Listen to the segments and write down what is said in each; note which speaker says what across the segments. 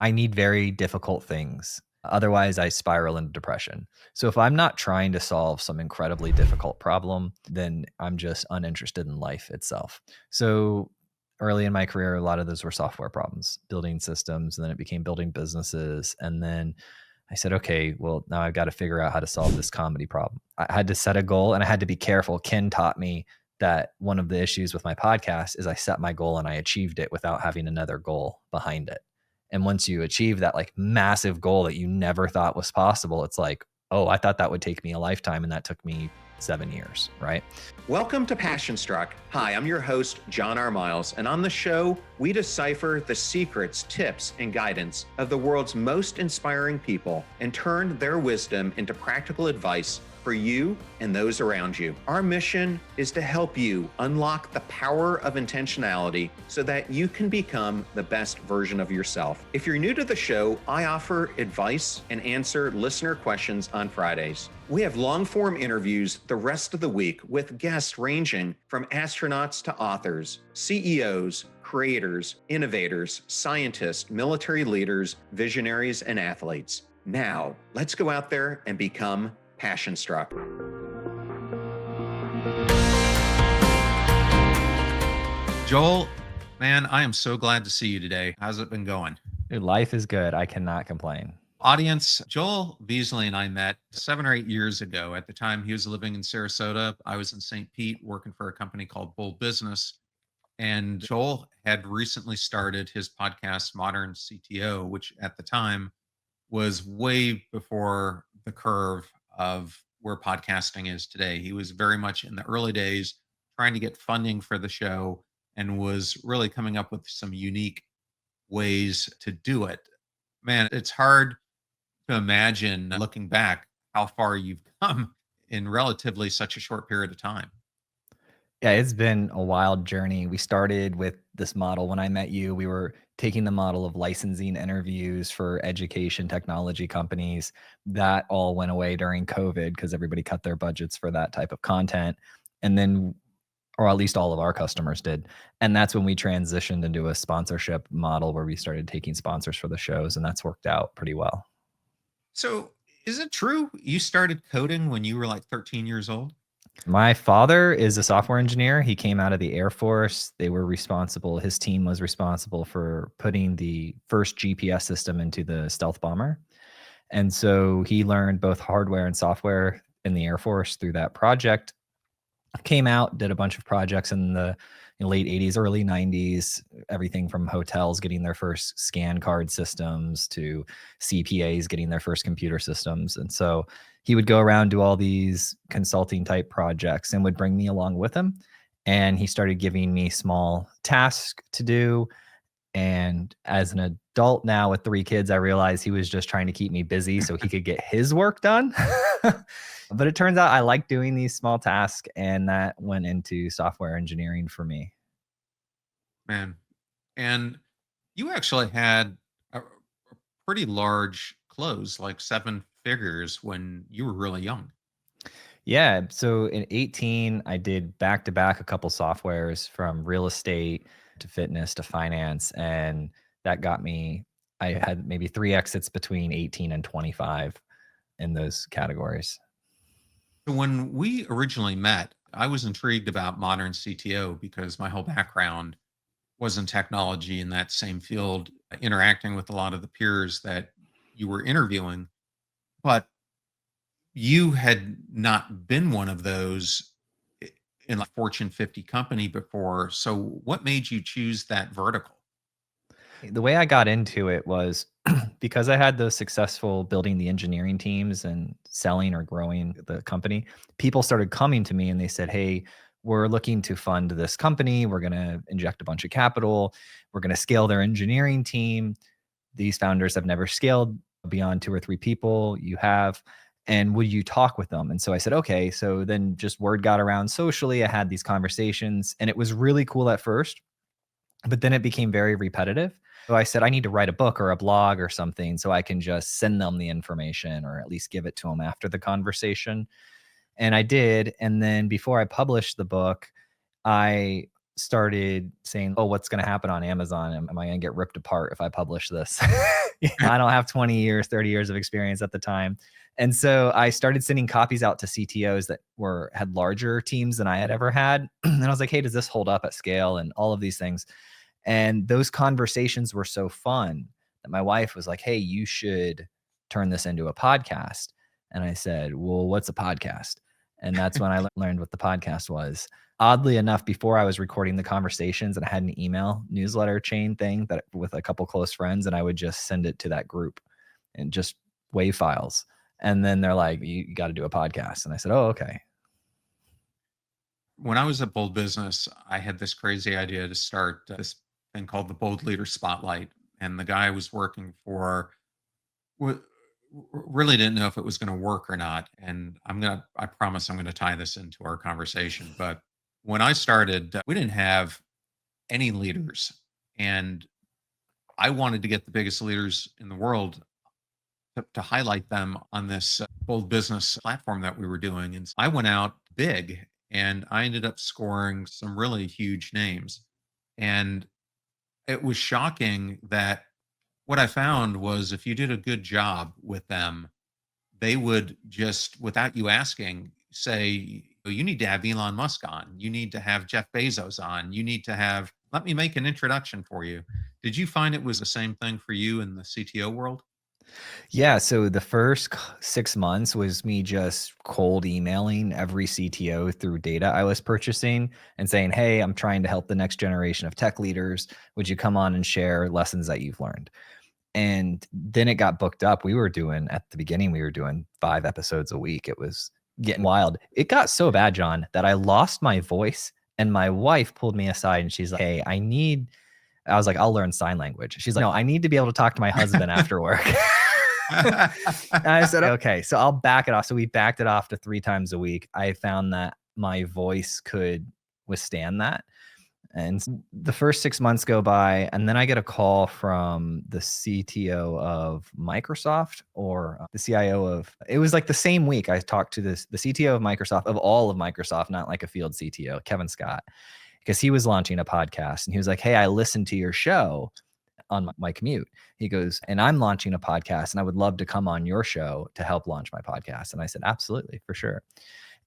Speaker 1: I need very difficult things. Otherwise, I spiral into depression. So if I'm not trying to solve some incredibly difficult problem, then I'm just uninterested in life itself. So early in my career, a lot of those were software problems, building systems, and then it became building businesses. And then I said, okay, well, now I've got to figure out how to solve this comedy problem. I had to set a goal and I had to be careful. Ken taught me that one of the issues with my podcast is I set my goal and I achieved it without having another goal behind it. And once you achieve that like massive goal that you never thought was possible, it's like, oh, I thought that would take me a lifetime and that took me 7 years, right?
Speaker 2: Welcome to Passion Struck. Hi, I'm your host, John R. Miles, and on the show, we decipher the secrets, tips, and guidance of the world's most inspiring people and turn their wisdom into practical advice for you and those around you. Our mission is to help you unlock the power of intentionality so that you can become the best version of yourself. If you're new to the show, I offer advice and answer listener questions on Fridays. We have long-form interviews the rest of the week with guests ranging from astronauts to authors, CEOs, creators, innovators, scientists, military leaders, visionaries, and athletes. Now, let's go out there and become Passion Struck.
Speaker 3: Joel, man, I am so glad to see you today. How's it been going?
Speaker 1: Dude, life is good. I cannot complain.
Speaker 3: Audience, Joel Beasley and I met 7 or 8 years ago. At the time, he was living in Sarasota. I was in St. Pete working for a company called Bold Business. And Joel had recently started his podcast, Modern CTO, which at the time was way before the curve of where podcasting is today. He was very much in the early days trying to get funding for the show and was really coming up with some unique ways to do it. Man, it's hard to imagine looking back how far you've come in relatively such a short period of time.
Speaker 1: Yeah, it's been a wild journey. We started with this model. When I met you, we were taking the model of licensing interviews for education technology companies. That all went away during COVID because everybody cut their budgets for that type of content. And then, or at least all of our customers did. And that's when we transitioned into a sponsorship model where we started taking sponsors for the shows, and that's worked out pretty well.
Speaker 3: So, is it true you started coding when you were like 13 years old?
Speaker 1: My father is a software engineer. He came out of the Air Force. They were responsible, his team was responsible for putting the first GPS system into the stealth bomber. And so he learned both hardware and software in the Air Force through that project. Came out, did a bunch of projects in the late 80s, early 90s, everything from hotels getting their first scan card systems to CPAs getting their first computer systems. And so he would go around, do all these consulting type projects and would bring me along with him. And he started giving me small tasks to do. And as an adult now with 3 kids, I realized he was just trying to keep me busy so he could get his work done. But it turns out I like doing these small tasks, and that went into software engineering for me.
Speaker 3: Man. And you actually had a pretty large close, like 7 figures when you were really young.
Speaker 1: Yeah. So in 18, I did back to back a couple softwares from real estate to fitness to finance. And that got me, I had maybe 3 exits between 18 and 25 in those categories.
Speaker 3: So when we originally met, I was intrigued about Modern CTO because my whole background was in technology in that same field, interacting with a lot of the peers that you were interviewing. But you had not been one of those in a Fortune 50 company before. So what made you choose that vertical?
Speaker 1: The way I got into it was because I had those successful building the engineering teams and selling or growing the company. People started coming to me and they said, "Hey, we're looking to fund this company. We're going to inject a bunch of capital. We're going to scale their engineering team. These founders have never scaled beyond 2 or 3 people. You have. And would you talk with them?" And so I said, okay. So then just word got around socially. I had these conversations and it was really cool at first, but then it became very repetitive. So I said, I need to write a book or a blog or something so I can just send them the information or at least give it to them after the conversation. And I did. And then before I published the book, I started saying, oh, what's going to happen on Amazon? Am I going to get ripped apart if I publish this? I don't have 20 years, 30 years of experience at the time. And so I started sending copies out to CTOs that had larger teams than I had ever had. And I was like, hey, does this hold up at scale? And all of these things. And those conversations were so fun that my wife was like, hey, you should turn this into a podcast. And I said, well, what's a podcast? And that's when I learned what the podcast was. Oddly enough, before I was recording the conversations, and I had an email newsletter chain thing that with a couple close friends, and I would just send it to that group and just WAV files. And then they're like, you got to do a podcast. And I said, oh, okay.
Speaker 3: When I was at Bold Business, I had this crazy idea to start this thing called the Bold Leader Spotlight. And the guy I was working for really didn't know if it was going to work or not. And I promise I'm going to tie this into our conversation. But when I started, we didn't have any leaders. And I wanted to get the biggest leaders in the world to highlight them on this Bold Business platform that we were doing. And I went out big and I ended up scoring some really huge names. And it was shocking that what I found was if you did a good job with them, they would just, without you asking, say, "Oh, you need to have Elon Musk on. You need to have Jeff Bezos on. You need to have, let me make an introduction for you." Did you find it was the same thing for you in the CTO world?
Speaker 1: Yeah. So the first 6 months was me just cold emailing every CTO through data I was purchasing and saying, hey, I'm trying to help the next generation of tech leaders. Would you come on and share lessons that you've learned? And then it got booked up. At the beginning, we were doing 5 episodes a week. It was getting wild. It got so bad, John, that I lost my voice, and my wife pulled me aside and she's like, hey, I was like, I'll learn sign language. She's like, no, I need to be able to talk to my husband after work. And I said, okay, so I'll back it off. So we backed it off to 3 times a week. I found that my voice could withstand that. And the first 6 months go by, and then I get a call from the CTO of Microsoft, or the CIO of, it was like the same week I talked to the CTO of Microsoft, of all of Microsoft, not like a field CTO, Kevin Scott, because he was launching a podcast. And he was like, hey, I listened to your show on my commute. He goes, and I'm launching a podcast and I would love to come on your show to help launch my podcast. And I said, absolutely, for sure.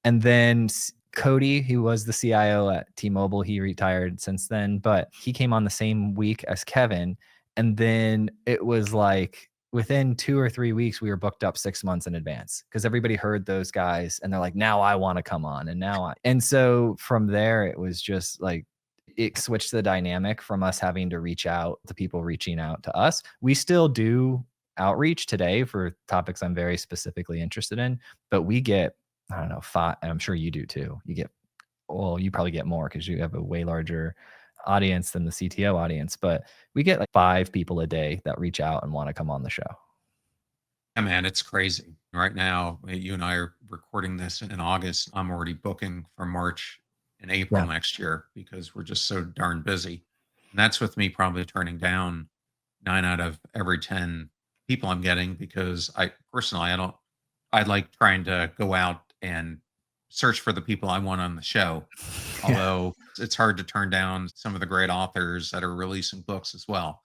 Speaker 1: And then Cody, who was the CIO at T-Mobile, he retired since then, but he came on the same week as Kevin. And then it was like within 2 or 3 weeks, we were booked up 6 months in advance because everybody heard those guys and they're like, now I want to come on. And so from there, it was just like, it switched the dynamic from us having to reach out to people reaching out to us. We still do outreach today for topics I'm very specifically interested in, but we get, I don't know, 5, and I'm sure you do too. You probably get more because you have a way larger audience than the CTO audience, but we get like 5 people a day that reach out and want to come on the show.
Speaker 3: Yeah, man, it's crazy. Right now, you and I are recording this in August. I'm already booking for March and April next year because we're just so darn busy. And that's with me probably turning down 9 out of every 10 people I'm getting because I like trying to go out and search for the people I want on the show. Although it's hard to turn down some of the great authors that are releasing books as well.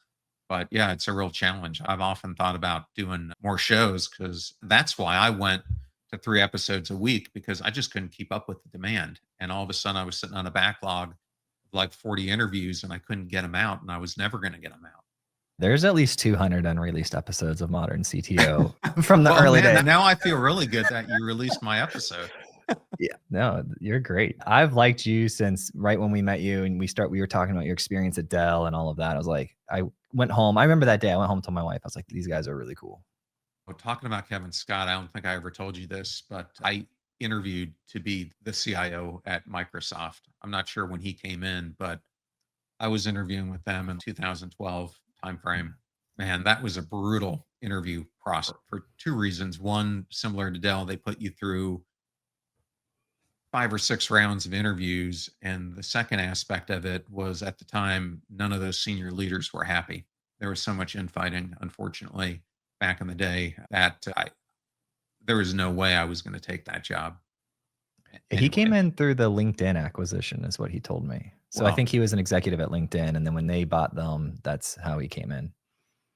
Speaker 3: But yeah, it's a real challenge. I've often thought about doing more shows because that's why I went to 3 episodes a week, because I just couldn't keep up with the demand. And all of a sudden I was sitting on a backlog of like 40 interviews and I couldn't get them out, and I was never going to get them out.
Speaker 1: There's at least 200 unreleased episodes of Modern CTO from the early days.
Speaker 3: Now I feel really good that you released my episode.
Speaker 1: Yeah, no, you're great. I've liked you since right when we met you and we were talking about your experience at Dell and all of that. I was like, I went home. I remember that day I went home to my wife. I was like, these guys are really cool.
Speaker 3: Talking about Kevin Scott, I don't think I ever told you this, but I interviewed to be the CIO at Microsoft. I'm not sure when he came in, but I was interviewing with them in 2012 timeframe. Man, that was a brutal interview process for 2 reasons. One, similar to Dell, they put you through 5 or 6 rounds of interviews. And the second aspect of it was, at the time, none of those senior leaders were happy. There was so much infighting, unfortunately, back in the day that there was no way I was going to take that job.
Speaker 1: He came in through the LinkedIn acquisition is what he told me. So I
Speaker 3: Wow.
Speaker 1: think he was an executive at LinkedIn, and then when they bought them, that's how he came in.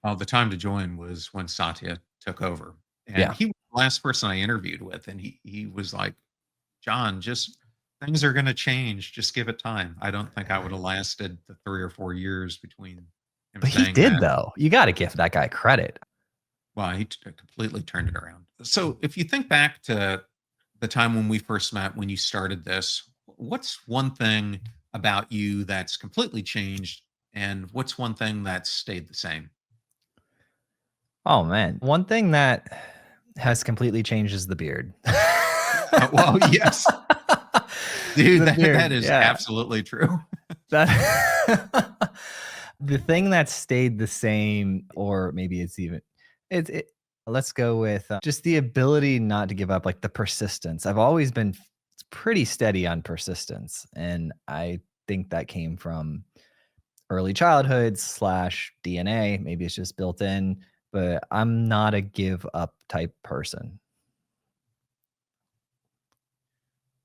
Speaker 3: The time to join was when Satya took over, and
Speaker 1: Yeah.
Speaker 3: he was the last person I interviewed with, and he was like, "John, just things are gonna change, just give it time." I don't think I would have lasted the 3 or 4 years between him
Speaker 1: But he
Speaker 3: saying
Speaker 1: did
Speaker 3: that.
Speaker 1: though. You got to give that guy credit.
Speaker 3: Well, he completely turned it around. So, if you think back to the time when we first met, when you started this, what's one thing about you that's completely changed, and what's one thing that's stayed the same?
Speaker 1: Oh man. One thing that has completely changed is the beard.
Speaker 3: Well, yes, dude,
Speaker 1: The
Speaker 3: that
Speaker 1: beard,
Speaker 3: is
Speaker 1: yeah.
Speaker 3: absolutely true.
Speaker 1: That the thing that stayed the same, or maybe it's even it let's go with, just the ability not to give up, like, the persistence. I've always been pretty steady on persistence, and I think that came from early childhood slash DNA. Maybe it's just built in, but I'm not a give up type person.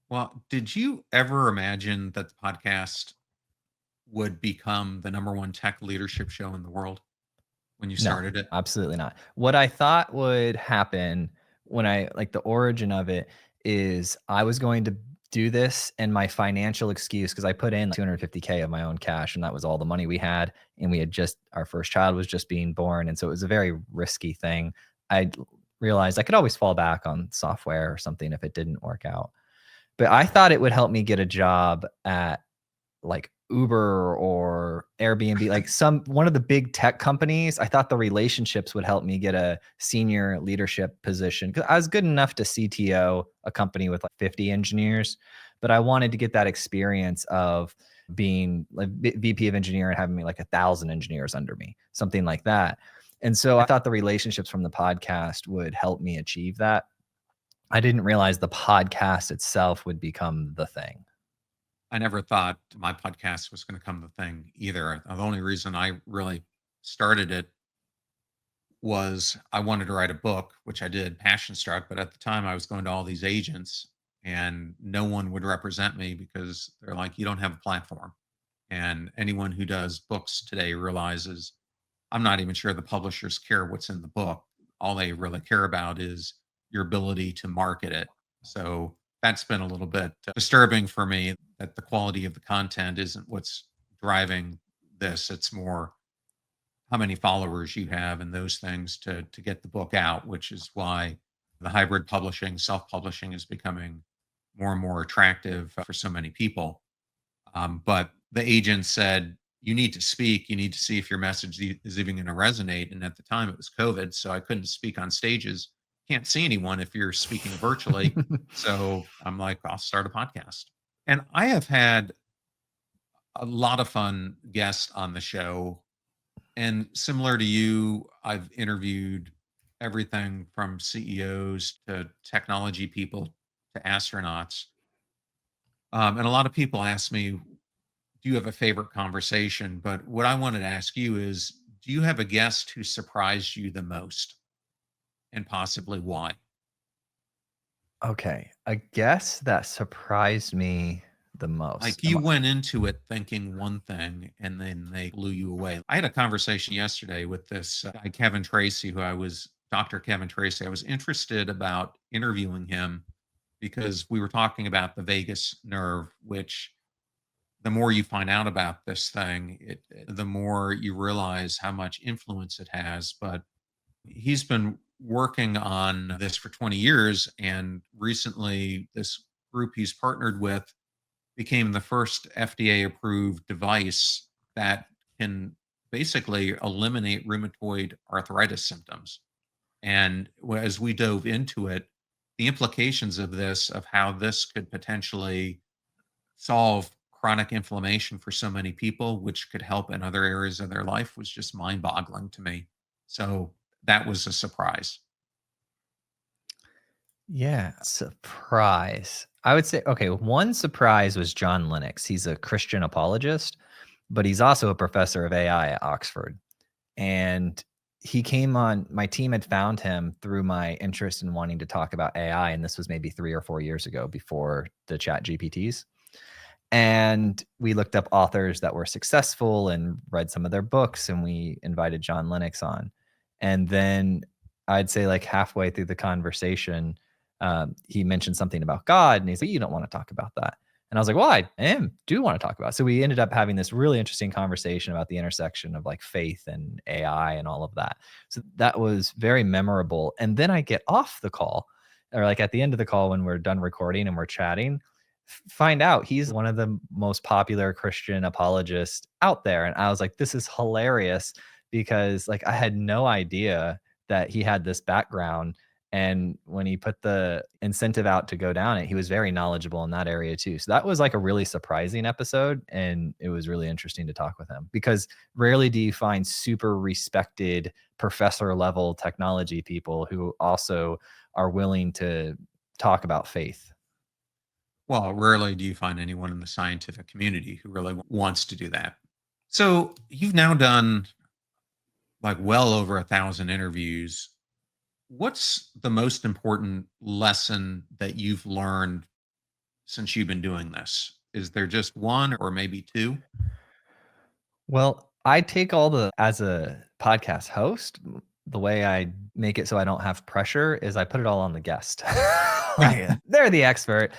Speaker 3: Well, did you ever imagine that the podcast would become the number one tech leadership show in the world when you
Speaker 1: No,
Speaker 3: started it?
Speaker 1: absolutely not. What I thought would happen when I like the origin of it is I was going to do this, and my financial excuse, because I put in like 250K of my own cash, and that was all the money we had. And we had just, our first child was just being born. And so it was a very risky thing. I realized I could always fall back on software or something if it didn't work out. But I thought it would help me get a job at like Uber or Airbnb, like one of the big tech companies. I thought the relationships would help me get a senior leadership position, because I was good enough to CTO a company with like 50 engineers, but I wanted to get that experience of being like VP of engineer and having me like 1,000 engineers under me, something like that. And so I thought the relationships from the podcast would help me achieve that. I didn't realize the podcast itself would become the thing.
Speaker 3: I never thought my podcast was going to come the thing either. The only reason I really started it was I wanted to write a book, which I did, Passion Struck. But at the time, I was going to all these agents, and no one would represent me because they're like, you don't have a platform. And anyone who does books today realizes I'm not even sure the publishers care what's in the book. All they really care about is your ability to market it. So that's been a little bit disturbing for me, that the quality of the content isn't what's driving this. It's more how many followers you have and those things to get the book out, which is why the hybrid publishing, self-publishing is becoming more and more attractive for so many people. But the agent said, you need to speak. You need to see if your message is even going to resonate. And at the time, it was COVID, so I couldn't speak on stages. Can't see anyone if you're speaking virtually. So I'm like, I'll start a podcast. And I have had a lot of fun guests on the show. And similar to you, I've interviewed everything from CEOs to technology people to astronauts. And a lot of people ask me, do you have a favorite conversation? But what I wanted to ask you is, do you have a guest who surprised you the most, and possibly why?
Speaker 1: Okay, a guess that surprised me the most.
Speaker 3: Like, you went into it thinking one thing and then they blew you away. I had a conversation yesterday with this guy, Kevin Tracy, Dr. Kevin Tracy. I was interested about interviewing him because we were talking about the vagus nerve, which the more you find out about this thing, the more you realize how much influence it has. But he's been working on this for 20 years. And recently, this group he's partnered with became the first FDA approved device that can basically eliminate rheumatoid arthritis symptoms. And as we dove into it, the implications of this, of how this could potentially solve chronic inflammation for so many people, which could help in other areas of their life, was just mind boggling to me. So that was a surprise.
Speaker 1: Yeah, surprise. I would say, okay, one surprise was John Lennox. He's a Christian apologist, but he's also a professor of AI at Oxford. And he came on, my team had found him through my interest in wanting to talk about AI. And this was maybe 3 or 4 years ago, before the chat GPTs. And we looked up authors that were successful and read some of their books, and we invited John Lennox on. And then I'd say like halfway through the conversation, he mentioned something about God, and he's like, "You don't want to talk about that." And I was like, "Well, I do want to talk about it." So we ended up having this really interesting conversation about the intersection of like faith and AI and all of that. So that was very memorable. And then I get off the call, or like at the end of the call when we're done recording and we're chatting, find out he's one of the most popular Christian apologists out there. And I was like, this is hilarious, because like I had no idea that he had this background. And when he put the incentive out to go down it, he was very knowledgeable in that area too. So that was like a really surprising episode. And it was really interesting to talk with him, because rarely do you find super respected professor level technology people who also are willing to talk about faith.
Speaker 3: Well, rarely do you find anyone in the scientific community who really wants to do that. So you've now done like well over 1,000 interviews. What's the most important lesson that you've learned since you've been doing this? Is there just one or maybe two?
Speaker 1: Well, I take all the as a podcast host, the way I make it so I don't have pressure is I put it all on the guest. Like, they're the expert.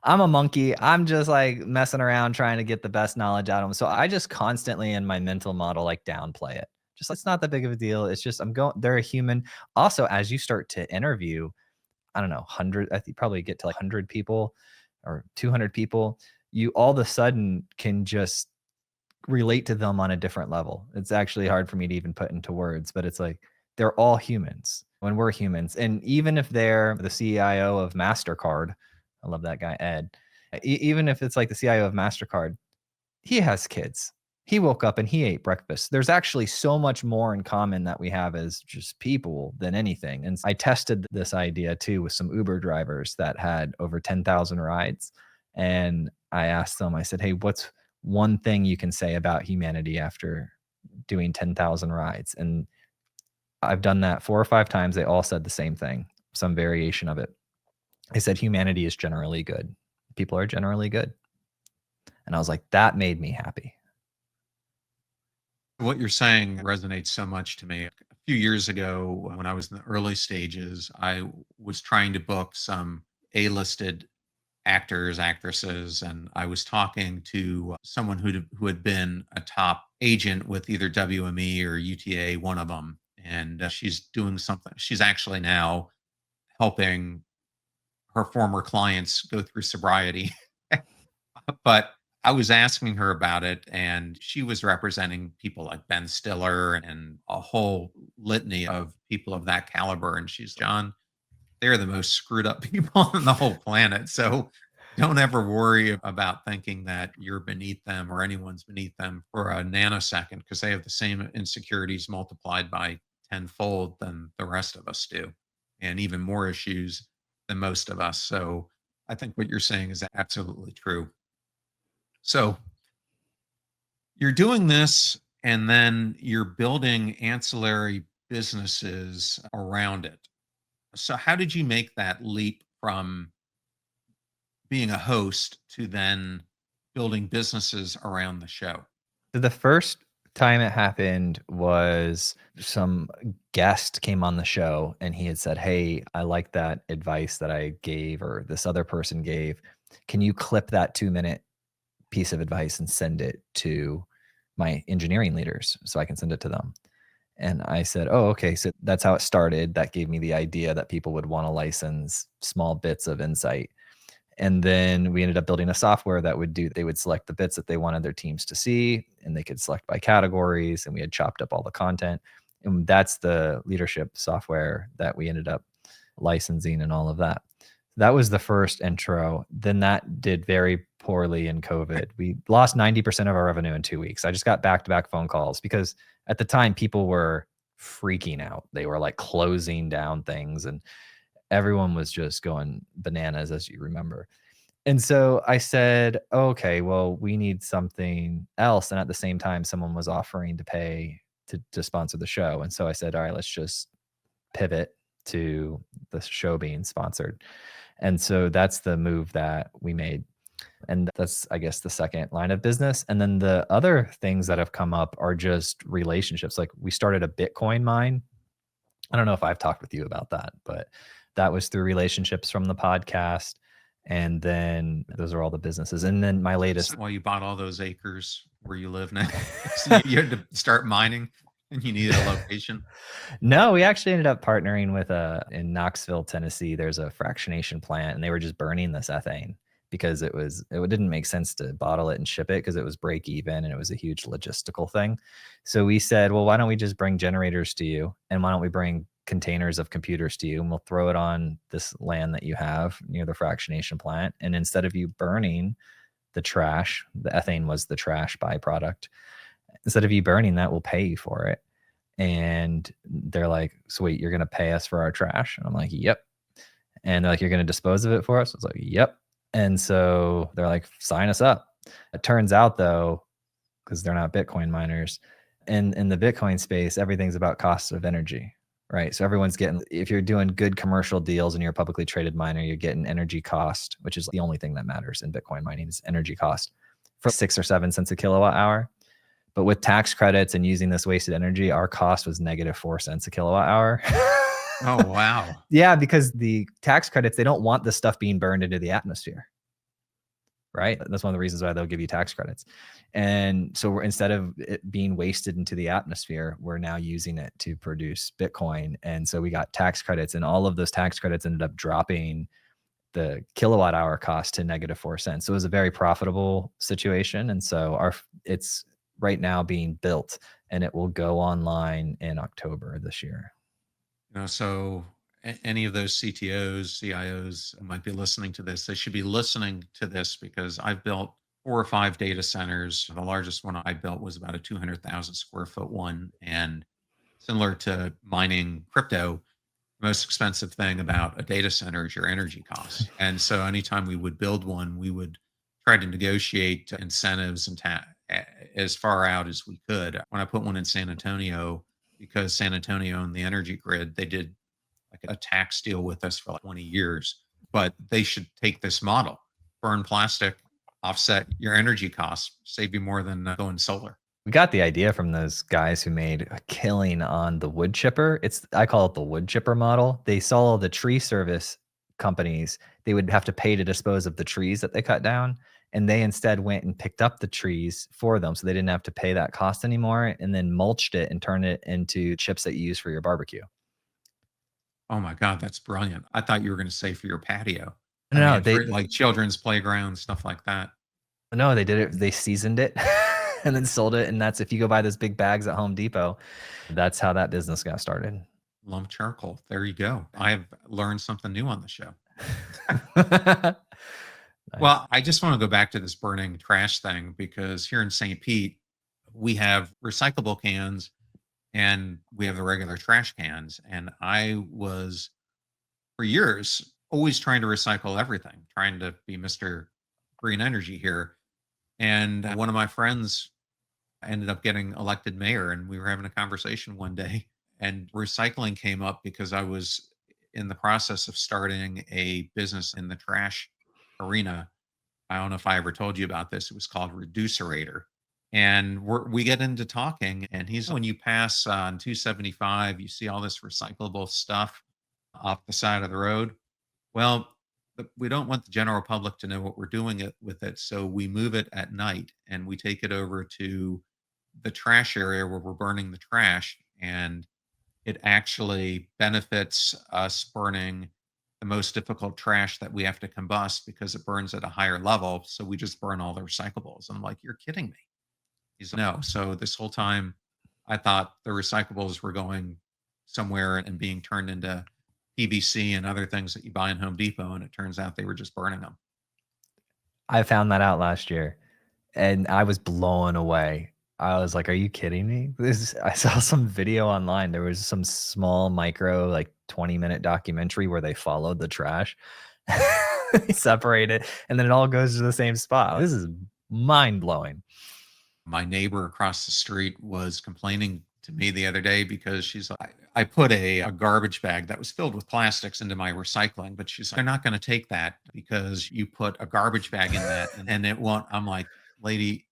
Speaker 1: I'm a monkey. I'm just like messing around trying to get the best knowledge out of them. So I just constantly in my mental model like downplay it. Just it's not that big of a deal. It's just they're a human. Also, as you start to interview, I don't know, 100, I think probably get to like 100 people or 200 people, you all of a sudden can just relate to them on a different level. It's actually hard for me to even put into words, but it's like they're all humans when we're humans. And even if they're the CIO of MasterCard, I love that guy, Ed. Even if it's like the CIO of MasterCard, he has kids. He woke up and he ate breakfast. There's actually so much more in common that we have as just people than anything. And I tested this idea too with some Uber drivers that had over 10,000 rides. And I asked them, I said, hey, what's one thing you can say about humanity after doing 10,000 rides? And I've done that 4 or 5 times. They all said the same thing, some variation of it. They said humanity is generally good. People are generally good. And I was like, that made me happy.
Speaker 3: What you're saying resonates so much to me. A few years ago, when I was in the early stages, I was trying to book some A-listed actors, actresses, and I was talking to someone who had been a top agent with either WME or UTA, one of them, and she's doing something. She's actually now helping her former clients go through sobriety. But I was asking her about it, and she was representing people like Ben Stiller and a whole litany of people of that caliber. And she's, John, they're the most screwed up people on the whole planet. So don't ever worry about thinking that you're beneath them or anyone's beneath them for a nanosecond, because they have the same insecurities multiplied by tenfold than the rest of us do, and even more issues than most of us. So I think what you're saying is absolutely true. So you're doing this and then you're building ancillary businesses around it. So how did you make that leap from being a host to then building businesses around the show?
Speaker 1: So the first time it happened was some guest came on the show and he had said, hey, I like that advice that I gave or this other person gave. Can you clip that 2-minute piece of advice and send it to my engineering leaders so I can send it to them? And I said, oh, okay. So that's how it started. That gave me the idea that people would want to license small bits of insight. And then we ended up building a software that they would select the bits that they wanted their teams to see, and they could select by categories. And we had chopped up all the content. And that's the leadership software that we ended up licensing and all of that. That was the first intro. Then that did very poorly in COVID. We lost 90% of our revenue in 2 weeks. I just got back-to-back phone calls because at the time people were freaking out. They were like closing down things and everyone was just going bananas, as you remember. And so I said, okay, well, we need something else. And at the same time, someone was offering to pay to sponsor the show. And so I said, all right, let's just pivot to the show being sponsored. And so that's the move that we made. And that's, I guess, the second line of business. And then the other things that have come up are just relationships. Like we started a Bitcoin mine. I don't know if I've talked with you about that, but that was through relationships from the podcast. And then those are all the businesses. And then my latest.
Speaker 3: While you bought all those acres where you live now, so you had to start mining and you needed a location.
Speaker 1: No, we actually ended up partnering with in Knoxville, Tennessee. There's a fractionation plant, and they were just burning this ethane because it didn't make sense to bottle it and ship it because it was break even and it was a huge logistical thing. So we said, well, why don't we just bring generators to you, and why don't we bring containers of computers to you, and we'll throw it on this land that you have near the fractionation plant. And instead of you burning the trash, the ethane was the trash byproduct. Instead of you burning that, we'll pay you for it. And they're like, sweet, you're going to pay us for our trash? And I'm like, yep. And they're like, you're going to dispose of it for us? I was like, yep. And so they're like, sign us up. It turns out though, because they're not Bitcoin miners, and in the Bitcoin space, everything's about cost of energy, right? So everyone's getting, if you're doing good commercial deals and you're a publicly traded miner, you're getting energy cost, which is the only thing that matters in Bitcoin mining is energy cost, for 6 or 7 cents a kilowatt hour. But with tax credits and using this wasted energy, our cost was -4 cents a kilowatt hour.
Speaker 3: Oh, wow.
Speaker 1: Yeah, because the tax credits, they don't want the stuff being burned into the atmosphere, right? That's one of the reasons why they'll give you tax credits. And so instead of it being wasted into the atmosphere, we're now using it to produce Bitcoin. And so we got tax credits, and all of those tax credits ended up dropping the kilowatt hour cost to -4 cents. So it was a very profitable situation. And so it's right now being built, and it will go online in October this year.
Speaker 3: So any of those CTOs, CIOs who might be listening to this, they should be listening to this because I've built 4 or 5 data centers. The largest one I built was about a 200,000 square foot one. And similar to mining crypto, the most expensive thing about a data center is your energy costs. And so anytime we would build one, we would try to negotiate incentives and as far out as we could. When I put one in San Antonio, because San Antonio and the energy grid, they did like a tax deal with us for like 20 years. But they should take this model, burn plastic, offset your energy costs, save you more than going solar.
Speaker 1: We got the idea from those guys who made a killing on the wood chipper. I call it the wood chipper model. They saw the tree service companies, they would have to pay to dispose of the trees that they cut down. And they instead went and picked up the trees for them, so they didn't have to pay that cost anymore, and then mulched it and turned it into chips that you use for your barbecue.
Speaker 3: Oh my God, that's brilliant. I thought you were going to say for your patio.
Speaker 1: No,
Speaker 3: For like children's playground, stuff like that.
Speaker 1: No, they did it. They seasoned it and then sold it. And that's, if you go buy those big bags at Home Depot, that's how that business got started.
Speaker 3: Lump charcoal. There you go. I have learned something new on the show.
Speaker 1: Nice.
Speaker 3: Well, I just want to go back to this burning trash thing because here in St. Pete, we have recyclable cans and we have the regular trash cans. And I was, for years, always trying to recycle everything, trying to be Mr. Green Energy here. And one of my friends ended up getting elected mayor, and we were having a conversation one day, and recycling came up because I was in the process of starting a business in the trash arena. I don't know if I ever told you about this. It was called Reducerator. And we get into talking, and he's, when you pass on 275, you see all this recyclable stuff off the side of the road. Well, we don't want the general public to know what we're doing with it. So we move it at night and we take it over to the trash area where we're burning the trash. And it actually benefits us burning the most difficult trash that we have to combust because it burns at a higher level. So we just burn all the recyclables. And I'm like, you're kidding me. He's like, no. So this whole time I thought the recyclables were going somewhere and being turned into PVC and other things that you buy in Home Depot. And it turns out they were just burning them.
Speaker 1: I found that out last year and I was blown away. I was like, are you kidding me? I saw some video online. There was some small micro, like 20-minute documentary where they followed the trash. They separate it and then it all goes to the same spot. This is mind blowing.
Speaker 3: My neighbor across the street was complaining to me the other day because she's like, I put a garbage bag that was filled with plastics into my recycling, but she's like, they're not going to take that because you put a garbage bag in that and it won't. I'm like, lady,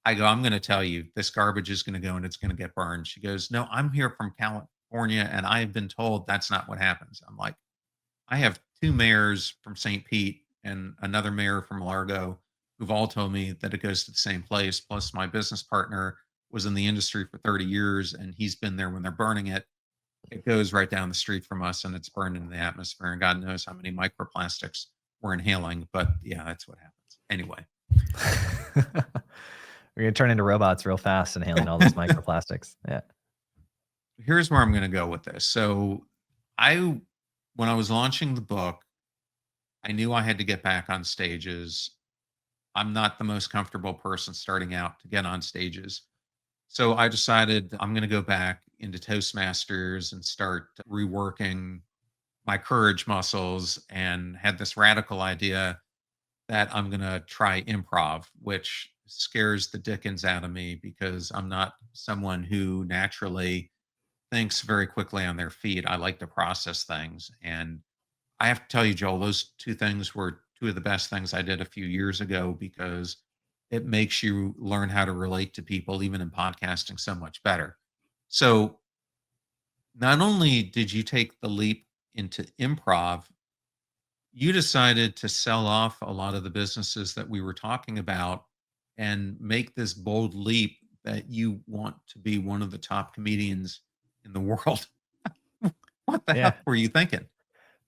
Speaker 3: I go, I'm going to tell you this garbage is going to go and it's going to get burned. She goes, no, I'm here from California and I've been told that's not what happens. I'm like, I have two mayors from St. Pete and another mayor from Largo who've all told me that it goes to the same place. Plus, my business partner was in the industry for 30 years and he's been there when they're burning it. It goes right down the street from us and it's burned into the atmosphere. And God knows how many microplastics we're inhaling. But yeah, that's what happens. Anyway.
Speaker 1: We're going to turn into robots real fast and handling all those microplastics. Yeah.
Speaker 3: Here's where I'm going to go with this. So when I was launching the book, I knew I had to get back on stages. I'm not the most comfortable person starting out to get on stages. So I decided I'm going to go back into Toastmasters and start reworking my courage muscles, and had this radical idea that I'm going to try improv, which scares the dickens out of me because I'm not someone who naturally thinks very quickly on their feet. I like to process things. And I have to tell you, Joel, those two things were two of the best things I did a few years ago because it makes you learn how to relate to people, even in podcasting, so much better. So not only did you take the leap into improv, you decided to sell off a lot of the businesses that we were talking about and make this bold leap that you want to be one of the top comedians in the world. What the
Speaker 1: Yeah.
Speaker 3: heck were you thinking?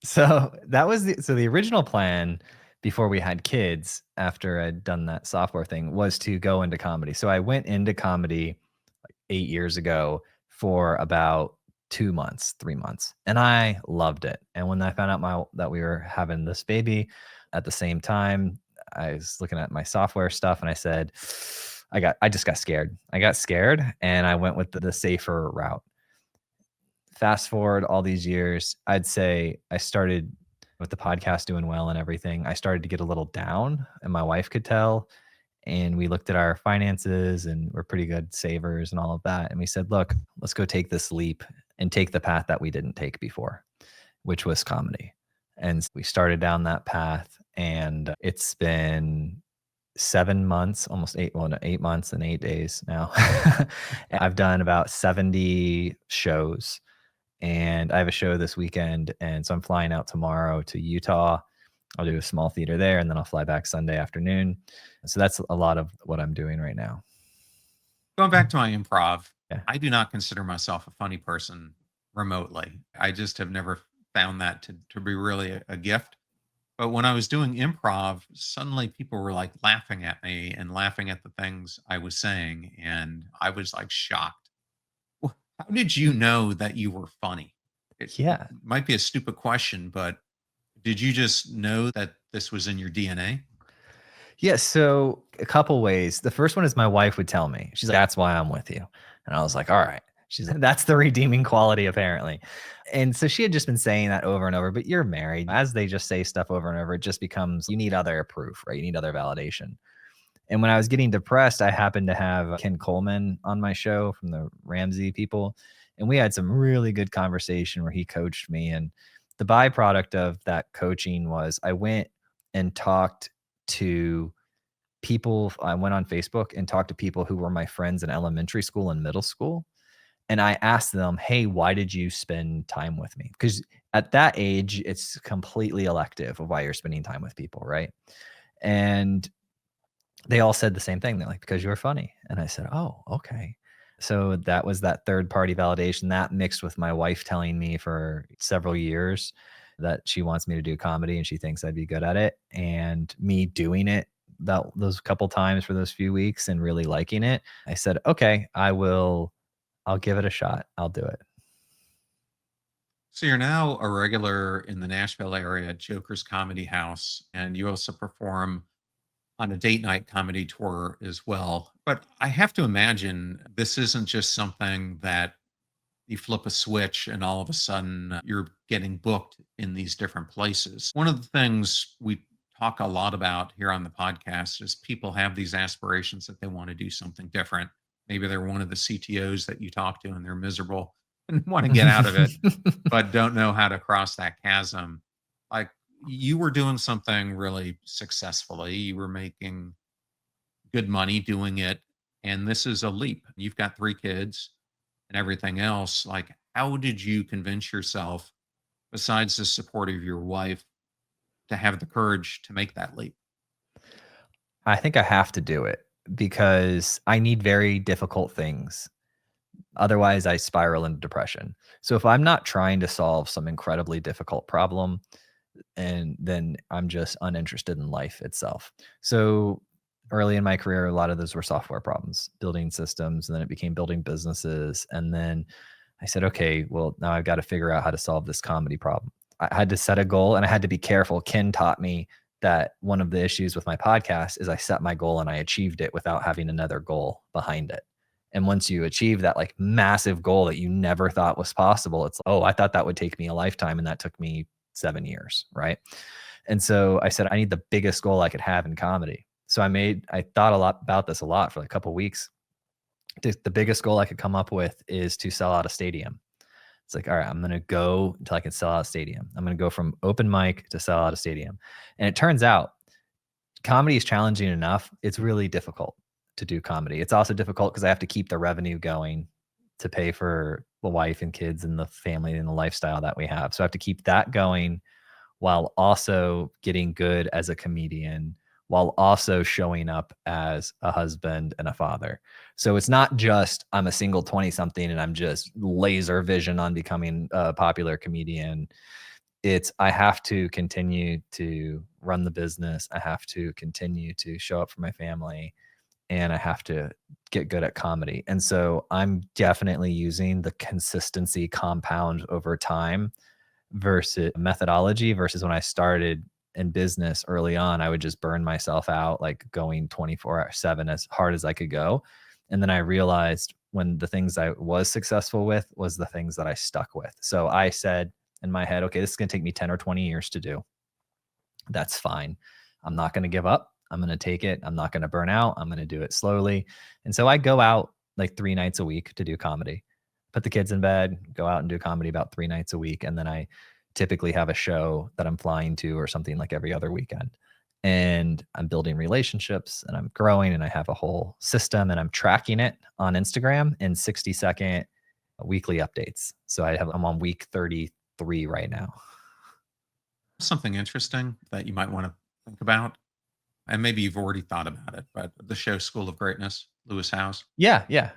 Speaker 1: So that was the original plan before we had kids, after I'd done that software thing, was to go into comedy. So I went into comedy like 8 years ago for about 2 months, 3 months, and I loved it. And when I found out that we were having this baby at the same time, I was looking at my software stuff and I said, I just got scared. I got scared and I went with the safer route. Fast forward all these years, I'd say I started with the podcast doing well and everything. I started to get a little down, and my wife could tell. And we looked at our finances and we're pretty good savers and all of that. And we said, look, let's go take this leap and take the path that we didn't take before, which was comedy. And we started down that path, and it's been 7 months, almost 8 months and 8 days now. I've done about 70 shows. And I have a show this weekend. And so I'm flying out tomorrow to Utah. I'll do a small theater there, and then I'll fly back Sunday afternoon. So that's a lot of what I'm doing right now.
Speaker 3: Going back to my improv,
Speaker 1: Yeah.
Speaker 3: I do not consider myself a funny person remotely. I just have never found that to be really a gift. But when I was doing improv, suddenly people were like laughing at me and laughing at the things I was saying. And I was like shocked. How did you know that you were funny? It
Speaker 1: Yeah.
Speaker 3: might be a stupid question, but did you just know that this was in your DNA?
Speaker 1: Yeah. So a couple ways. The first one is my wife would tell me. She's like, that's why I'm with you. And I was like, all right. She's like, that's the redeeming quality, apparently. And so she had just been saying that over and over, but you're married. As they just say stuff over and over, it just becomes, you need other proof, right? You need other validation. And when I was getting depressed, I happened to have Ken Coleman on my show from the Ramsey people. And we had some really good conversation where he coached me. And the byproduct of that coaching was I went and talked to people. I went on Facebook and talked to people who were my friends in elementary school and middle school. And I asked them, hey, why did you spend time with me? Because at that age, it's completely elective of why you're spending time with people, right? And they all said the same thing. They're like, because you were funny. And I said, oh, okay. So that was that third party validation that mixed with my wife telling me for several years that she wants me to do comedy and she thinks I'd be good at it. And me doing it those couple times for those few weeks and really liking it. I said, okay, I'll give it a shot. I'll do it.
Speaker 3: So you're now a regular in the Nashville area at Joker's Comedy House, and you also perform on a date night comedy tour as well. But I have to imagine this isn't just something that you flip a switch and all of a sudden you're getting booked in these different places. One of the things we talk a lot about here on the podcast is people have these aspirations that they want to do something different. Maybe they're one of the CTOs that you talk to and they're miserable. and want to get out of it, but don't know how to cross that chasm. Like, you were doing something really successfully. You were making good money doing it. And this is a leap. You've got 3 kids and everything else. Like, how did you convince yourself, besides the support of your wife, to have the courage to make that leap?
Speaker 1: I think I have to do it because I need very difficult things. Otherwise, I spiral into depression. So if I'm not trying to solve some incredibly difficult problem, and then I'm just uninterested in life itself. So early in my career, a lot of those were software problems, building systems, and then it became building businesses. And then I said, okay, well, now I've got to figure out how to solve this comedy problem. I had to set a goal and I had to be careful. Ken taught me that one of the issues with my podcast is I set my goal and I achieved it without having another goal behind it. And once you achieve that like massive goal that you never thought was possible, it's, oh, I thought that would take me a lifetime. And that took me 7 years. Right. And so I said, I need the biggest goal I could have in comedy. So I thought a lot about this a lot for like a couple of weeks. The biggest goal I could come up with is to sell out a stadium. It's like, all right, I'm going to go until I can sell out a stadium. I'm going to go from open mic to sell out a stadium. And it turns out comedy is challenging enough. It's really difficult to do comedy. It's also difficult because I have to keep the revenue going to pay for the wife and kids and the family and the lifestyle that we have. So I have to keep that going while also getting good as a comedian, while also showing up as a husband and a father. So it's not just I'm a single 20 something and I'm just laser vision on becoming a popular comedian. It's I have to continue to run the business. I have to continue to show up for my family, and I have to get good at comedy. And so I'm definitely using the consistency compound over time versus methodology versus when I started in business early on, I would just burn myself out, like going 24/7 as hard as I could go. And then I realized when the things I was successful with was the things that I stuck with. So I said in my head, okay, this is going to take me 10 or 20 years to do. That's fine. I'm not going to give up. I'm going to take it. I'm not going to burn out. I'm going to do it slowly. And so I go out like 3 nights a week to do comedy, put the kids in bed, go out and do comedy about 3 nights a week. And then I typically have a show that I'm flying to or something like every other weekend. And I'm building relationships and I'm growing and I have a whole system and I'm tracking it on Instagram in 60-second weekly updates. So I'm on week 33 right now.
Speaker 3: Something interesting that you might want to think about, and maybe you've already thought about it, but the show School of Greatness, Lewis Howes.
Speaker 1: Yeah. Yeah.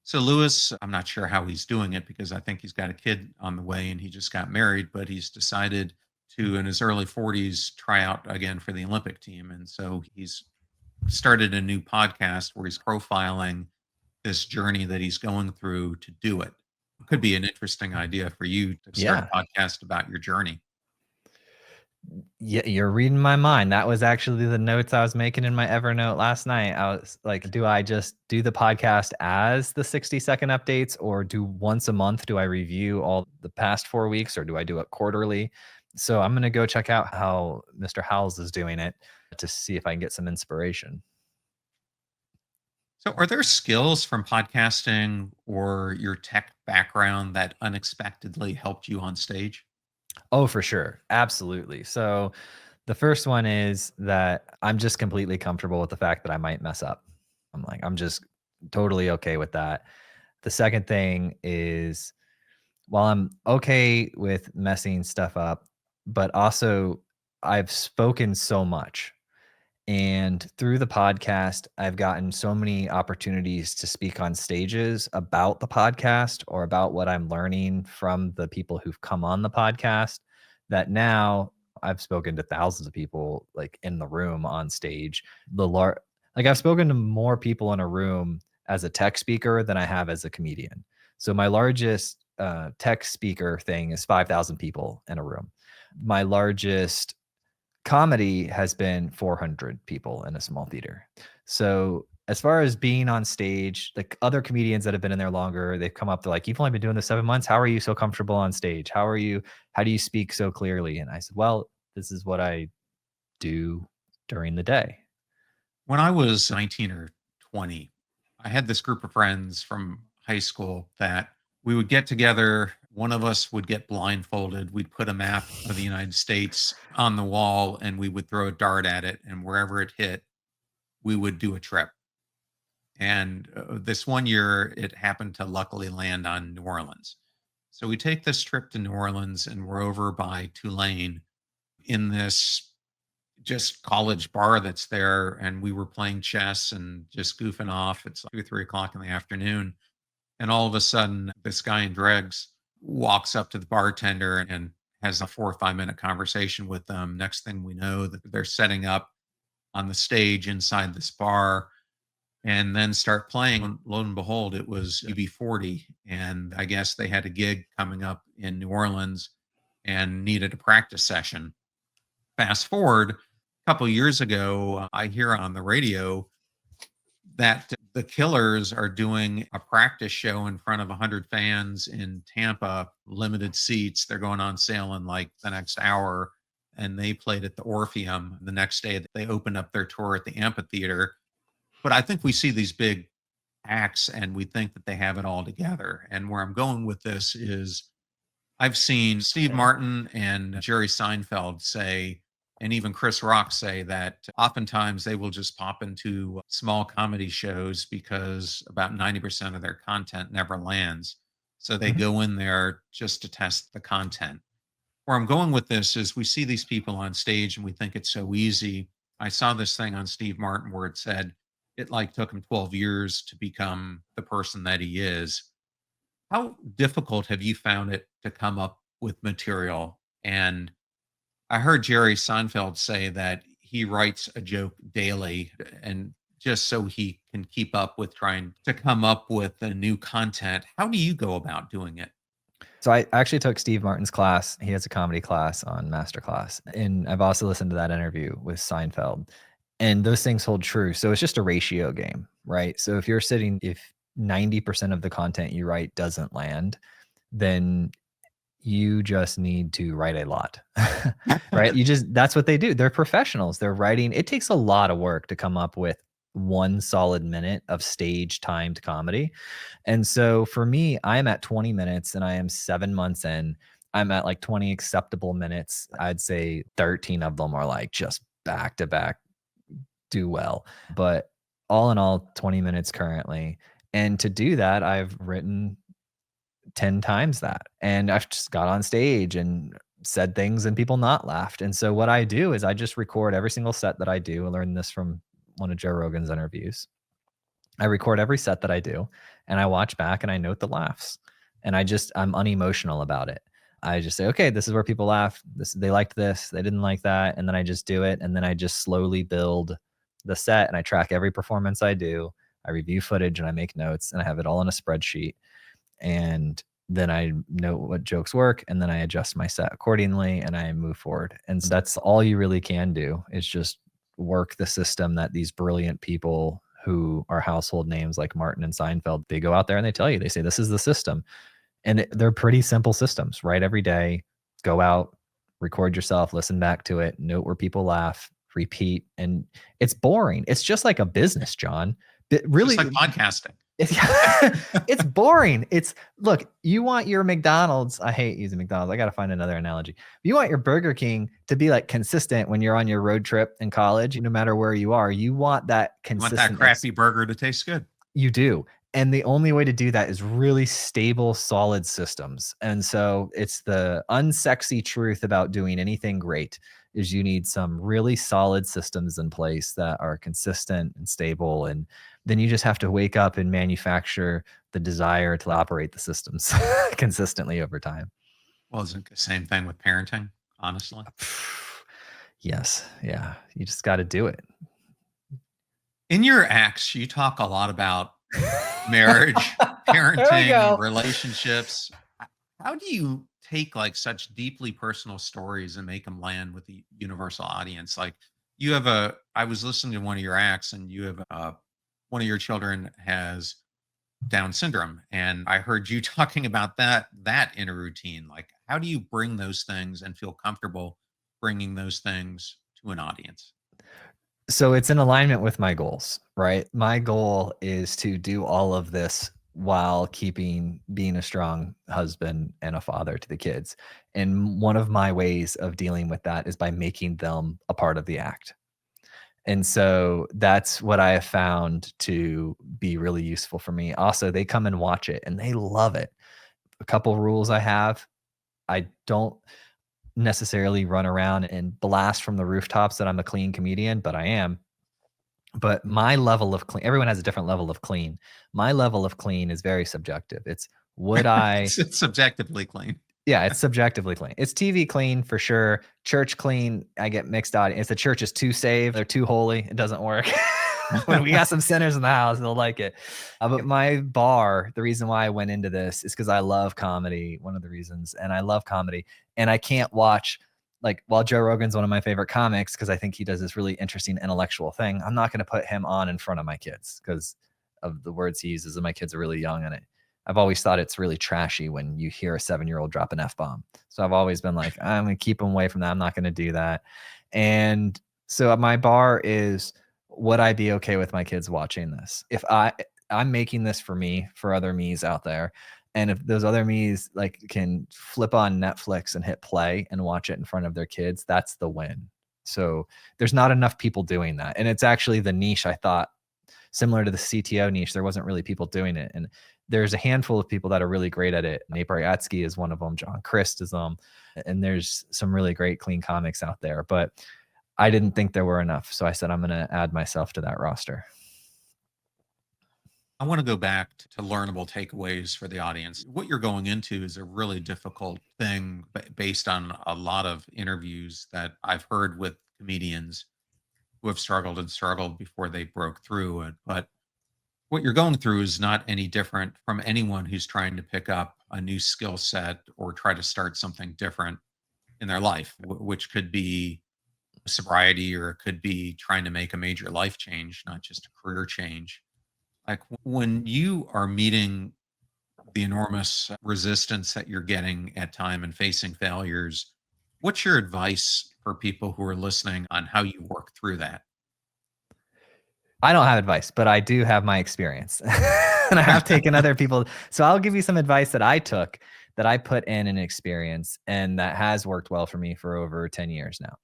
Speaker 3: So Lewis, I'm not sure how he's doing it because I think he's got a kid on the way and he just got married, but he's decided to, in his early 40s, try out again for the Olympic team. And so he's started a new podcast where he's profiling this journey that he's going through to do it. It could be an interesting idea for you to start
Speaker 1: Yeah.
Speaker 3: a podcast about your journey.
Speaker 1: Yeah, you're reading my mind. That was actually the notes I was making in my Evernote last night. I was like, do I just do the podcast as the 60-second updates, or do once a month, do I review all the past 4 weeks, or do I do it quarterly? So I'm going to go check out how Mr. Howells is doing it to see if I can get some inspiration.
Speaker 3: So, are there skills from podcasting or your tech background that unexpectedly helped you on stage?
Speaker 1: Oh, for sure. Absolutely. So the first one is that I'm just completely comfortable with the fact that I might mess up. I'm just totally okay with that. The second thing is while I'm okay with messing stuff up, but also I've spoken so much. And through the podcast, I've gotten so many opportunities to speak on stages about the podcast or about what I'm learning from the people who've come on the podcast that now I've spoken to thousands of people like in the room on stage. Like I've spoken to more people in a room as a tech speaker than I have as a comedian. So my largest tech speaker thing is 5,000 people in a room. My largest comedy has been 400 people in a small theater. So as far as being on stage, like other comedians that have been in there longer, they've come up to like, you've only been doing this 7 months. How are you so comfortable on stage? How do you speak so clearly? And I said, well, this is what I do during the day.
Speaker 3: When I was 19 or 20, I had this group of friends from high school that We would get together. One of us would get blindfolded. We'd put a map of the United States on the wall and we would throw a dart at it. And wherever it hit, we would do a trip. And this one year, it happened to luckily land on New Orleans. So we take this trip to New Orleans and we're over by Tulane in this just college bar that's there. And we were playing chess and just goofing off. It's like 2 or 3 o'clock in the afternoon. And all of a sudden, this guy in dregs walks up to the bartender and has a 4 or 5 minute conversation with them. Next thing we know, that they're setting up on the stage inside this bar and then start playing. And lo and behold, it was UB40. And I guess they had a gig coming up in New Orleans and needed a practice session. Fast forward a couple of years ago, I hear on the radio that the Killers are doing a practice show in front of 100 fans in Tampa, limited seats. They're going on sale in like the next hour. And they played at the Orpheum. The next day, they opened up their tour at the amphitheater. But I think we see these big acts and we think that they have it all together. And where I'm going with this is I've seen Steve Martin and Jerry Seinfeld say, and even Chris Rock say, that oftentimes they will just pop into small comedy shows because about 90% of their content never lands. So they go in there just to test the content. Where I'm going with this is we see these people on stage and we think it's so easy. I saw this thing on Steve Martin where it said it like took him 12 years to become the person that he is. How difficult have you found it to come up with material? And I heard Jerry Seinfeld say that he writes a joke daily and just so he can keep up with trying to come up with the new content. How do you go about doing it?
Speaker 1: So I actually took Steve Martin's class. He has a comedy class on Masterclass. And I've also listened to that interview with Seinfeld. And those things hold true. So it's just a ratio game, right? So if 90% of the content you write doesn't land, then you just need to write a lot, right? That's what they do. They're professionals. They're writing. It takes a lot of work to come up with one solid minute of stage timed comedy. And so for me, I'm at 20 minutes and I am 7 months in. I'm at like 20 acceptable minutes. I'd say 13 of them are like just back to back, do well. But all in all, 20 minutes currently. And to do that, I've written 10 times that. And I've just got on stage and said things and people not laughed. And so what I do is I just record every single set that I do. I learned this from one of Joe Rogan's interviews. I record every set that I do and I watch back and I note the laughs. And I'm unemotional about it. I just say, okay, this is where people laugh. They liked this, they didn't like that. And then I just do it. And then I just slowly build the set and I track every performance I do. I review footage and I make notes and I have it all in a spreadsheet. And then I know what jokes work and then I adjust my set accordingly and I move forward. And so that's all you really can do is just work the system that these brilliant people who are household names like Martin and Seinfeld, they go out there and they tell you, they say, this is the system. And they're pretty simple systems, right? Every day, go out, record yourself, listen back to it, note where people laugh, repeat. And it's boring. It's just like a business, John. Really,
Speaker 3: just like podcasting.
Speaker 1: It's boring. Look, you want your McDonald's. I hate using McDonald's. I got to find another analogy. You want your Burger King to be like consistent when you're on your road trip in college, no matter where you are. You want that consistent.
Speaker 3: You want that crappy burger to taste good.
Speaker 1: You do. And the only way to do that is really stable, solid systems. And so it's the unsexy truth about doing anything great is you need some really solid systems in place that are consistent and stable. And then you just have to wake up and manufacture the desire to operate the systems consistently over time.
Speaker 3: Well, isn't it the same thing with parenting, honestly?
Speaker 1: Yes. Yeah. You just got to do it.
Speaker 3: In your acts, you talk a lot about marriage, parenting, relationships. How do you take like such deeply personal stories and make them land with the universal audience? Like I was listening to one of your acts and you have one of your children has Down syndrome. And I heard you talking about that in a routine. Like, how do you bring those things and feel comfortable bringing those things to an audience?
Speaker 1: So it's in alignment with my goals, right? My goal is to do all of this while being a strong husband and a father to the kids. And one of my ways of dealing with that is by making them a part of the act. And so that's what I have found to be really useful for me. Also, they come and watch it and they love it. A couple rules I have: I don't necessarily run around and blast from the rooftops that I'm a clean comedian, but I am. But my level of clean, everyone has a different level of clean. My level of clean is very subjective. It's would I,
Speaker 3: It's subjectively clean.
Speaker 1: yeah, it's subjectively clean. It's TV clean for sure. Church clean, I get mixed audience. If the church is too saved, they're too holy, it doesn't work. When we got some sinners in the house, they'll like it. But my bar, the reason why I went into this is because I love comedy. One of the reasons, and I love comedy, and I can't watch, like, while Joe Rogan's one of my favorite comics because I think he does this really interesting intellectual thing, I'm not going to put him on in front of my kids because of the words he uses, and my kids are really young, and I've always thought it's really trashy when you hear a 7-year-old drop an F-bomb. So I've always been like, I'm going to keep them away from that. I'm not going to do that. And so my bar is, would I be okay with my kids watching this? If I'm making this for me, for other me's out there. And if those other me's like can flip on Netflix and hit play and watch it in front of their kids, that's the win. So there's not enough people doing that. And it's actually the niche I thought, similar to the CTO niche, there wasn't really people doing it. And there's a handful of people that are really great at it. Nate Bargatze is one of them. John Christ is and there's some really great clean comics out there. But I didn't think there were enough. So I said, I'm going to add myself to that roster.
Speaker 3: I want to go back to learnable takeaways for the audience. What you're going into is a really difficult thing based on a lot of interviews that I've heard with comedians who have struggled and struggled before they broke through it. But what you're going through is not any different from anyone who's trying to pick up a new skill set or try to start something different in their life, which could be sobriety, or it could be trying to make a major life change, not just a career change. Like when you are meeting the enormous resistance that you're getting at time and facing failures, what's your advice for people who are listening on how you work through that?
Speaker 1: I don't have advice, but I do have my experience. And I have taken other people. So I'll give you some advice that I took, that I put in an experience, and that has worked well for me for over 10 years now.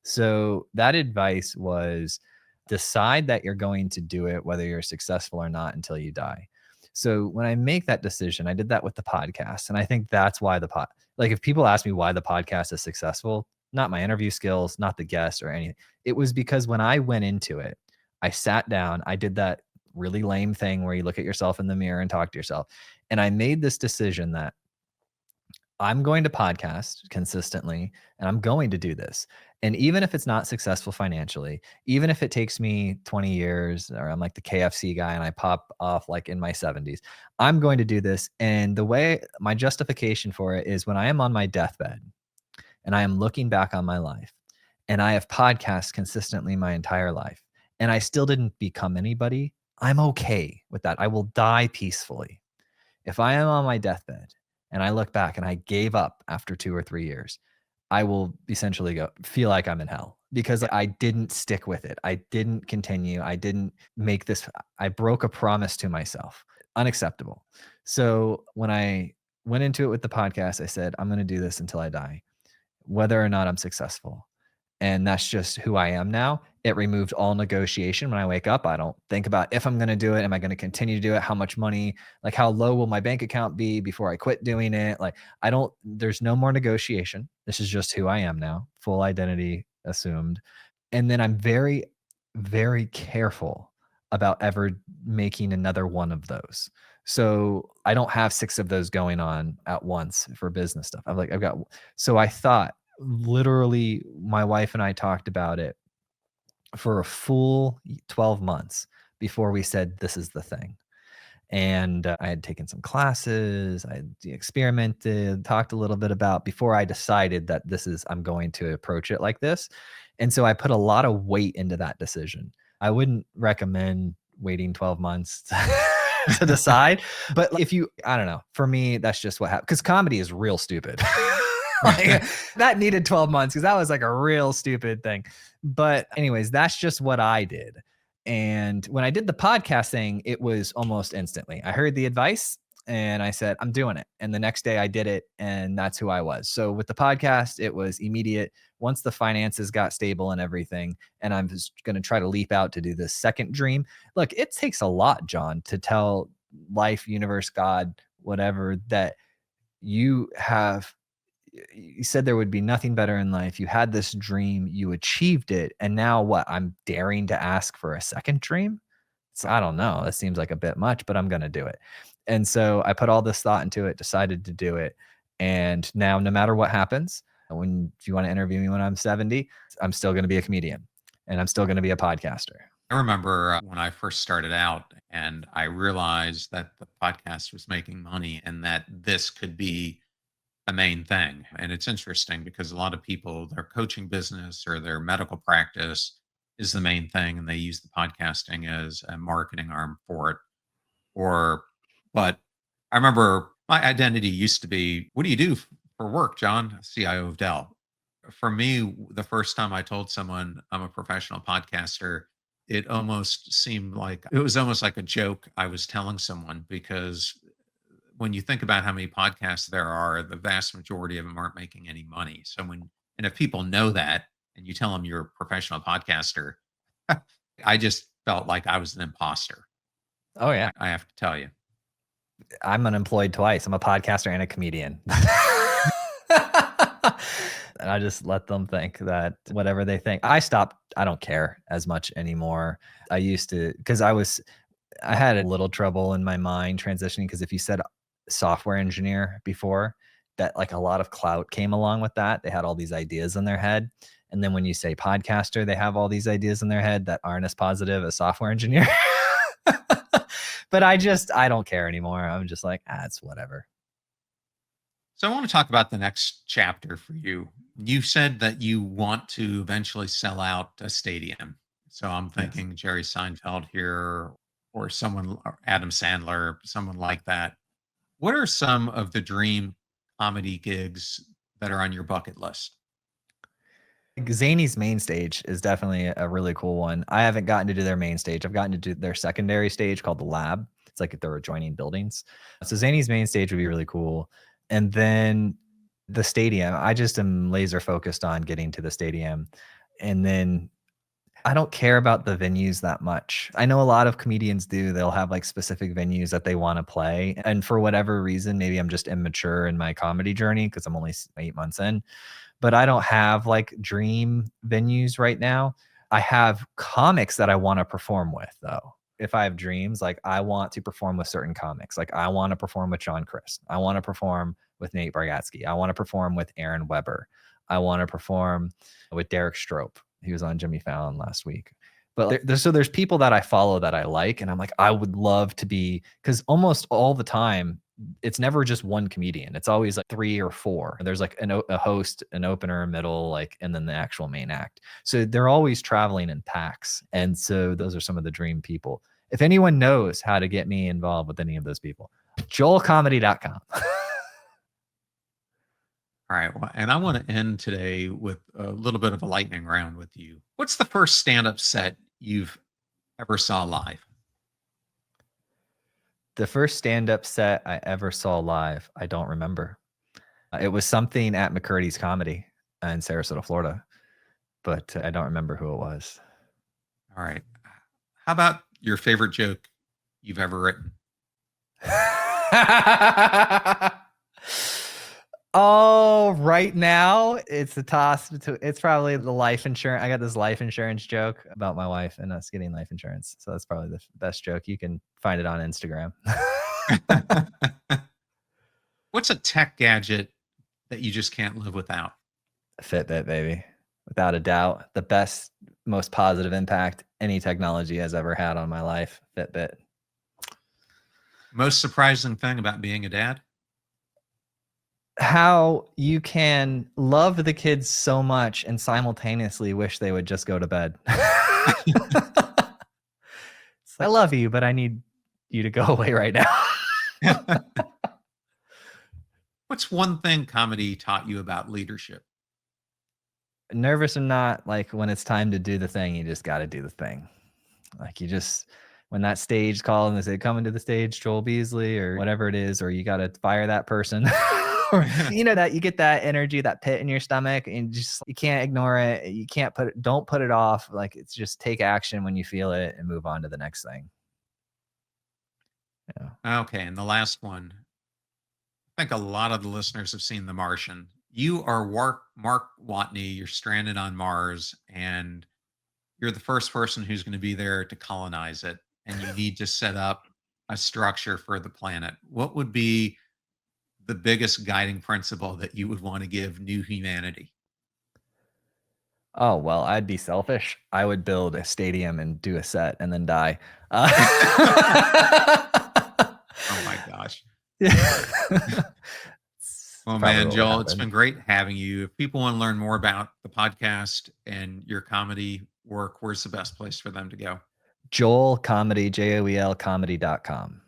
Speaker 1: So that advice was, decide that you're going to do it, whether you're successful or not, until you die. So when I make that decision, I did that with the podcast. And I think that's why like if people ask me why the podcast is successful, not my interview skills, not the guest or anything. It was because when I went into it, I sat down, I did that really lame thing where you look at yourself in the mirror and talk to yourself. And I made this decision that I'm going to podcast consistently, and I'm going to do this. And even if it's not successful financially, even if it takes me 20 years, or I'm like the KFC guy and I pop off like in my 70s, I'm going to do this. And the way, my justification for it is, when I am on my deathbed and I am looking back on my life, and I have podcasts consistently my entire life, and I still didn't become anybody, I'm okay with that. I will die peacefully. If I am on my deathbed and I look back and I gave up after 2 or 3 years, I will essentially feel like I'm in hell, because I didn't stick with it. I didn't continue. I didn't make this. I broke a promise to myself. Unacceptable. So when I went into it with the podcast, I said, I'm going to do this until I die, whether or not I'm successful. And that's just who I am now. It removed all negotiation. When I wake up, I don't think about if I'm going to do it. Am I going to continue to do it? How much money, like how low will my bank account be before I quit doing it? Like there's no more negotiation. This is just who I am now. Full identity assumed. And then I'm very, very careful about ever making another one of those. So I don't have 6 of those going on at once for business stuff. So I thought, literally, my wife and I talked about it for a full 12 months before we said, this is the thing. And I had taken some classes, I had experimented, talked a little bit about, before I decided that I'm going to approach it like this. And so I put a lot of weight into that decision. I wouldn't recommend waiting 12 months to decide. But I don't know, for me, that's just what happened, because comedy is real stupid. Like, that needed 12 months because that was like a real stupid thing. But anyways, that's just what I did. And when I did the podcast thing, it was almost instantly. I heard the advice and I said, I'm doing it. And the next day I did it, and that's who I was. So with the podcast, it was immediate. Once the finances got stable and everything, and I'm just going to try to leap out to do this second dream. Look, it takes a lot, John, to tell life, universe, God, whatever, that you said there would be nothing better in life. You had this dream, you achieved it. And now what? I'm daring to ask for a second dream. So I don't know. That seems like a bit much, but I'm going to do it. And so I put all this thought into it, decided to do it. And now, no matter what happens, if you want to interview me when I'm 70, I'm still going to be a comedian and I'm still going to be a podcaster.
Speaker 3: I remember when I first started out and I realized that the podcast was making money and that this could be a main thing. And it's interesting because a lot of people, their coaching business or their medical practice is the main thing, and they use the podcasting as a marketing arm for it. But I remember my identity used to be, what do you do for work, John? CIO of Dell. For me, the first time I told someone I'm a professional podcaster, it was almost like a joke I was telling someone, because when you think about how many podcasts there are, the vast majority of them aren't making any money. And if people know that and you tell them you're a professional podcaster, I just felt like I was an imposter.
Speaker 1: Oh yeah.
Speaker 3: I have to tell you.
Speaker 1: I'm unemployed twice. I'm a podcaster and a comedian. And I just let them think that whatever they think. I don't care as much anymore. I used to, because I had a little trouble in my mind transitioning, because if you said software engineer before, that like a lot of clout came along with that. They had all these ideas in their head. And then when you say podcaster, they have all these ideas in their head that aren't as positive as software engineer. But I don't care anymore. I'm just like, it's whatever.
Speaker 3: So I want to talk about the next chapter for you. You said that you want to eventually sell out a stadium. So I'm thinking yes. Jerry Seinfeld here, or Adam Sandler, someone like that. What are some of the dream comedy gigs that are on your bucket list?
Speaker 1: Zany's main stage is definitely a really cool one. I haven't gotten to do their main stage. I've gotten to do their secondary stage called the Lab. It's like they're adjoining buildings. So Zany's main stage would be really cool. And then the stadium, I just am laser focused on getting to the stadium. And then I don't care about the venues that much. I know a lot of comedians do. They'll have like specific venues that they want to play. And for whatever reason, maybe I'm just immature in my comedy journey because I'm only 8 months in. But I don't have like dream venues right now. I have comics that I want to perform with, though. If I have dreams, like I want to perform with certain comics. Like I want to perform with John Chris. I want to perform with Nate Bargatze. I want to perform with Aaron Weber. I want to perform with Derek Strope. He was on Jimmy Fallon last week. But there's people that I follow that I like, and I'm like, I would love to be, because almost all the time, it's never just one comedian. It's always like 3 or 4. There's like a host, an opener, a middle, like, and then the actual main act. So they're always traveling in packs. And so those are some of the dream people. If anyone knows how to get me involved with any of those people, joelcomedy.com.
Speaker 3: All right. Well, and I want to end today with a little bit of a lightning round with you. What's the first stand-up set you've ever saw live?
Speaker 1: The first stand-up set I ever saw live, I don't remember. It was something at McCurdy's Comedy in Sarasota, Florida, but I don't remember who it was.
Speaker 3: All right. How about your favorite joke you've ever written?
Speaker 1: Oh, right now it's a toss between, it's probably the life insurance. I got this life insurance joke about my wife and us getting life insurance. So that's probably the best joke. You can find it on Instagram.
Speaker 3: What's a tech gadget that you just can't live without?
Speaker 1: Fitbit, baby. Without a doubt. The best, most positive impact any technology has ever had on my life. Fitbit.
Speaker 3: Most surprising thing about being a dad?
Speaker 1: How you can love the kids so much and simultaneously wish they would just go to bed. I love you, but I need you to go away right now.
Speaker 3: What's one thing comedy taught you about leadership?
Speaker 1: Nervous or not, like when it's time to do the thing, you just got to do the thing. Like you just, when that stage call and they say, coming to the stage, Joel Beasley or whatever it is, or you got to fire that person. Or, that you get that energy, that pit in your stomach, and just, you can't ignore it. You can't don't put it off. Like, it's just take action when you feel it and move on to the next thing.
Speaker 3: Yeah. Okay. And the last one, I think a lot of the listeners have seen The Martian. You are Mark Watney. You're stranded on Mars, and you're the first person who's going to be there to colonize it. And you need to set up a structure for the planet. What would be the biggest guiding principle that you would want to give new humanity?
Speaker 1: Oh, well, I'd be selfish. I would build a stadium and do a set and then die.
Speaker 3: Oh my gosh.
Speaker 1: Yeah.
Speaker 3: Well, man, Joel, it's been great having you. If people want to learn more about the podcast and your comedy work, where's the best place for them to go?
Speaker 1: Joel Comedy, JOEL comedy.com.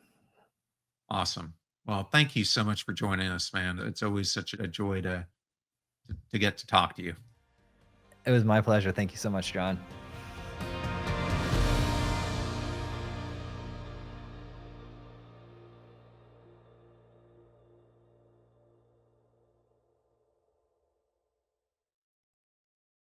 Speaker 3: Awesome. Well, thank you so much for joining us, man. It's always such a joy to get to talk to you.
Speaker 1: It was my pleasure. Thank you so much, John.